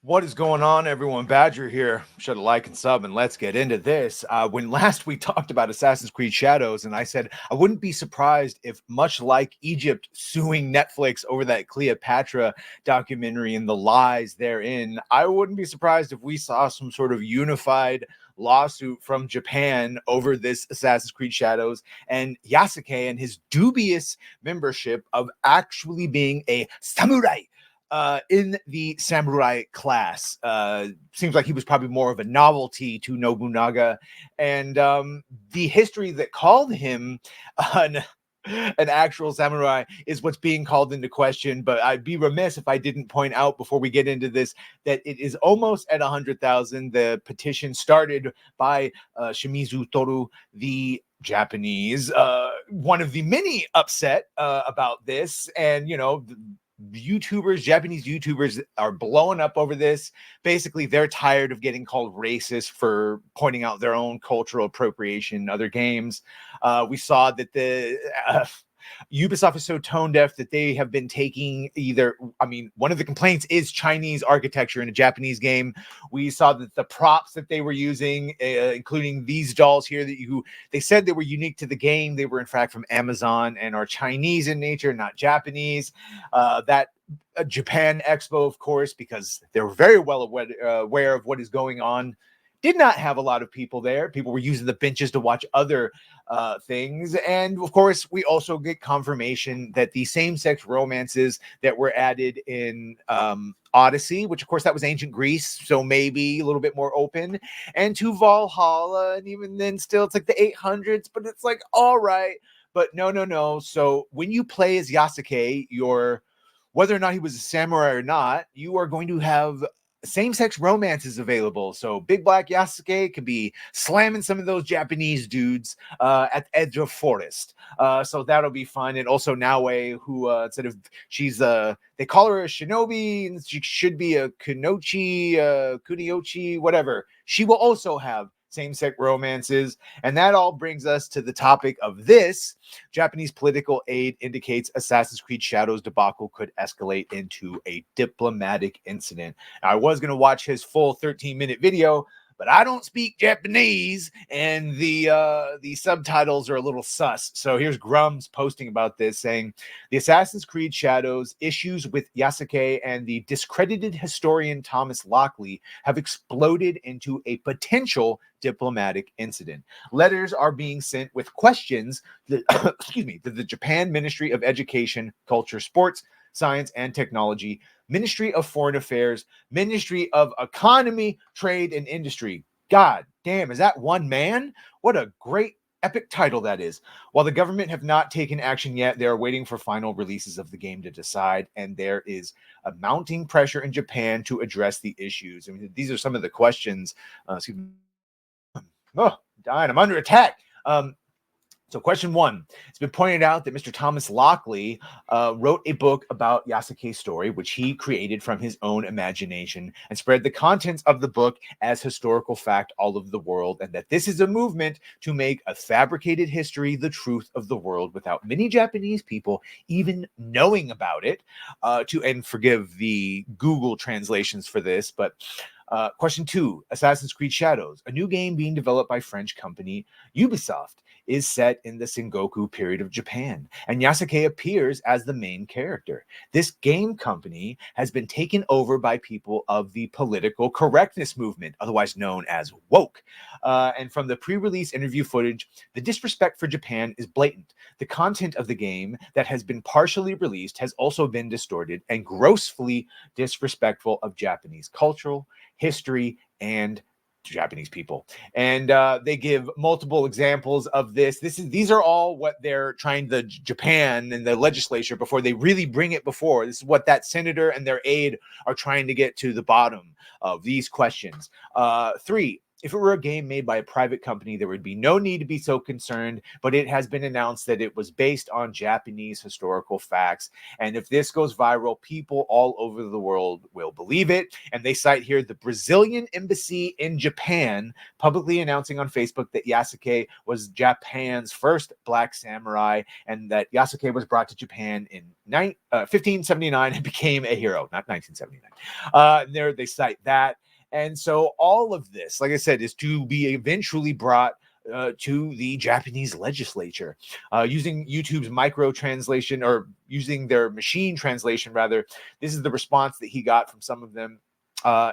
What is going on, everyone? Badger here. Should have like and sub, and let's get into this. When last we talked about Assassin's Creed Shadows, and I said I wouldn't be surprised if, much like Egypt suing Netflix over that Cleopatra documentary and the lies therein, I wouldn't be surprised if we saw some sort of unified lawsuit from Japan over this Assassin's Creed Shadows and Yasuke and his dubious membership of actually being a samurai in the samurai class. Seems like he was probably more of a novelty to Nobunaga, and the history that called him an actual samurai is what's being called into question. But I'd be remiss if I didn't point out before we get into this that it is almost at 100,000. The petition started by Shimizu Toru, the Japanese, one of the many upset about this, and Japanese YouTubers are blowing up over this. Basically, they're tired of getting called racist for pointing out their own cultural appropriation in other games. We saw that the Ubisoft is so tone deaf that they have been taking one of the complaints is Chinese architecture in a Japanese game. We saw that the props that they were using, including these dolls here, they said they were unique to the game. They were in fact from Amazon and are Chinese in nature, not Japanese. That Japan Expo, of course, because they're very well aware of what is going on, did not have a lot of people there. People were using the benches to watch other things. And of course, we also get confirmation that the same-sex romances that were added in Odyssey, which of course that was ancient Greece, so maybe a little bit more open, and to Valhalla, and even then still it's like the 800s, but it's like, all right, but no. So when you play as Yasuke, whether or not he was a samurai or not, you are going to have same-sex romances available. So Big Black Yasuke could be slamming some of those Japanese dudes at the edge of forest. So that'll be fun. And also Naue, who instead of they call her a shinobi, and she should be a kuniochi, whatever. She will also have same-sex romances. And that all brings us to the topic of this. Japanese political aid indicates Assassin's Creed Shadows debacle could escalate into a diplomatic incident. Now, I was going to watch his full 13-minute video, but I don't speak Japanese, and the subtitles are a little sus. So here's Grums posting about this, saying, the Assassin's Creed Shadows issues with Yasuke and the discredited historian Thomas Lockley have exploded into a potential diplomatic incident. Letters are being sent with questions that, to the Japan Ministry of Education, Culture, Sports, Science, and Technology, Ministry of Foreign Affairs, Ministry of Economy, Trade, and Industry. God damn, is that one man? What a great epic title that is. While the government have not taken action yet, they are waiting for final releases of the game to decide, and there is a mounting pressure in Japan to address the issues. I mean, these are some of the questions. Dying, I'm under attack. So question one, it's been pointed out that Mr. Thomas Lockley wrote a book about Yasuke's story, which he created from his own imagination and spread the contents of the book as historical fact all over the world, and that this is a movement to make a fabricated history the truth of the world without many Japanese people even knowing about it. And forgive the Google translations for this, but question two, Assassin's Creed Shadows, a new game being developed by French company Ubisoft, is set in the Sengoku period of Japan, and Yasuke appears as the main character. This game company has been taken over by people of the political correctness movement, otherwise known as woke. And from the pre-release interview footage, the disrespect for Japan is blatant. The content of the game that has been partially released has also been distorted and grossly disrespectful of Japanese cultural history and Japanese people. And they give multiple examples of this. These are all what they're trying, the Japan and the legislature, before they really bring it before. This is what that senator and their aide are trying to get to the bottom of these questions. Three, If it were a game made by a private company, there would be no need to be so concerned, but it has been announced that it was based on Japanese historical facts. And if this goes viral, people all over the world will believe it. And they cite here the Brazilian embassy in Japan publicly announcing on Facebook that Yasuke was Japan's first black samurai, and that Yasuke was brought to Japan in 1579 and became a hero, not 1979. There they cite that. And so all of this, like I said, is to be eventually brought to the Japanese legislature. Using YouTube's micro translation, or using their machine translation, rather, this is the response that he got from some of them.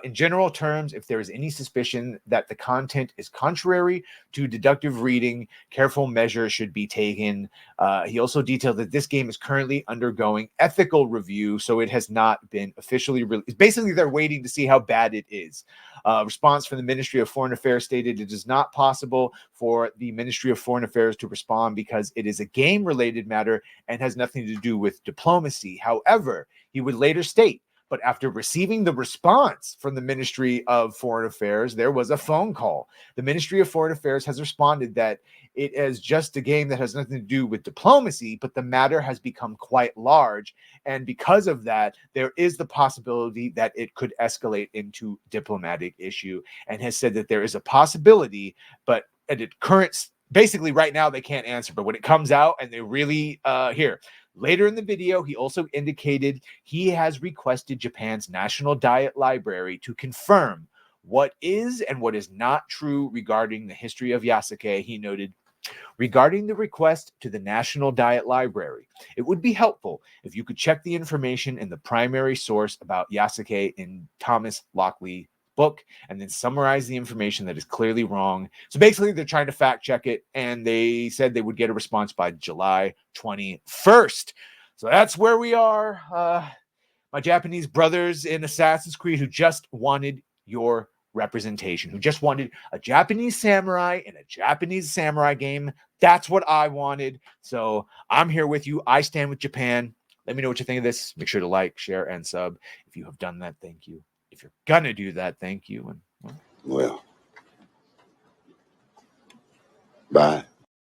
In general terms, if there is any suspicion that the content is contrary to deductive reading, careful measures should be taken. He also detailed that this game is currently undergoing ethical review, so it has not been officially released. Basically, they're waiting to see how bad it is. Response from the Ministry of Foreign Affairs stated it is not possible for the Ministry of Foreign Affairs to respond because it is a game-related matter and has nothing to do with diplomacy. However, he would later state, but after receiving the response from the Ministry of Foreign Affairs, there was a phone call. The Ministry of Foreign Affairs has responded that it is just a game that has nothing to do with diplomacy, but the matter has become quite large. And because of that, there is the possibility that it could escalate into diplomatic issue, and has said that there is a possibility, but at its current, basically right now they can't answer. But when it comes out and they really here, later in the video, he also indicated he has requested Japan's National Diet Library to confirm what is and what is not true regarding the history of Yasuke. He noted, regarding the request to the National Diet Library, it would be helpful if you could check the information in the primary source about Yasuke in Thomas Lockley's book and then summarize the information that is clearly wrong. So basically, they're trying to fact check it, and they said they would get a response by July 21st. So that's where we are. My Japanese brothers in Assassin's Creed who just wanted your representation, who just wanted a Japanese samurai in a Japanese samurai game. That's what I wanted. So I'm here with you. I stand with Japan. Let me know what you think of this. Make sure to like, share, and sub. If you have done that, thank you. If you're gonna do that, thank you. And well, bye.